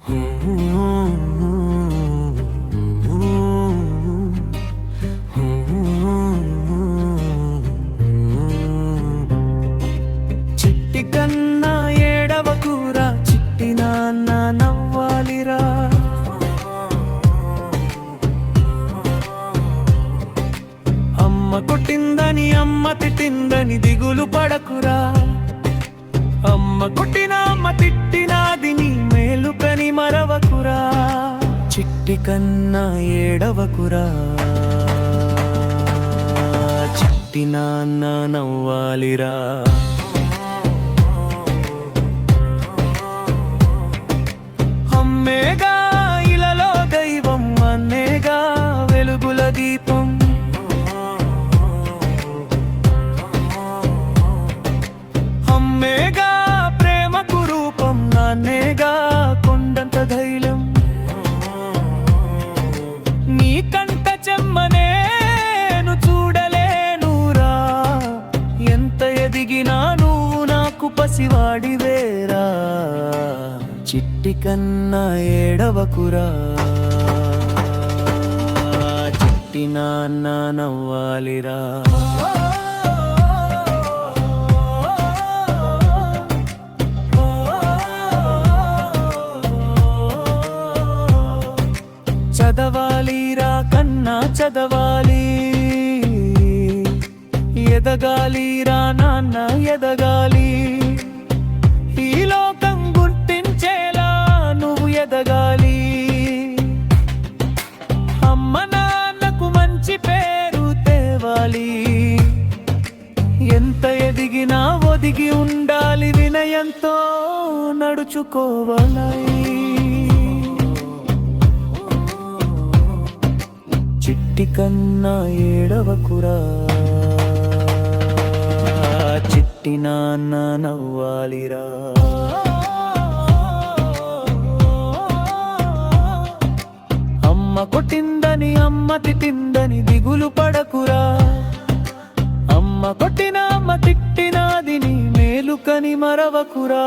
చిట్టి కన్నా ఏడవకురా, చిట్టి నాన్న నవ్వాలిరా. అమ్మ కొట్టిందని అమ్మ తిట్టిందని దిగులు పడకురా. అమ్మ కొట్టినా అమ్మ తిట్టినాది నీ మేలుకని మరవకురా. చిట్టి కన్నా ఏడవకురా, చిట్టి నాన్న నవ్వాలిరా. అమ్మేగా ఇలలో దైవం, అన్నేగా వెలుగుల దీపం. అమ్మేగా ప్రేమకు రూపం, నాన్నేగా కొండంత ధైర్యం. నీ కంట చెమ్మనేను చూడలేనురా, ఎంత ఎదిగినా నువ్వు నాకు పసివాడివేరా. చిట్టి కన్నా ఏడవకురా, చిట్టి నాన్న నవ్వాలిరా. చదవాలిరా కన్నా చదవాలి, ఎదగాలిరా నాన్న ఎదగాలి. ఈ లోకం గుర్తించేలా నువ్వు ఎదగాలి. అమ్మ నాన్నకు మంచి పేరు తేవాలి. ఎంత ఎదిగినా ఒదిగి ఉండాలి, వినయంతో నడుచుకోవాలి. చిట్టి కన్నా ఏడవకురా, చిట్టి నాన్న నవ్వాలిరా. అమ్మ కొట్టిందని అమ్మ తిట్టిందని దిగులు పడకురా. అమ్మ కొట్టిన అమ్మ తిట్టినాది నీ మేలుకని మరవకురా.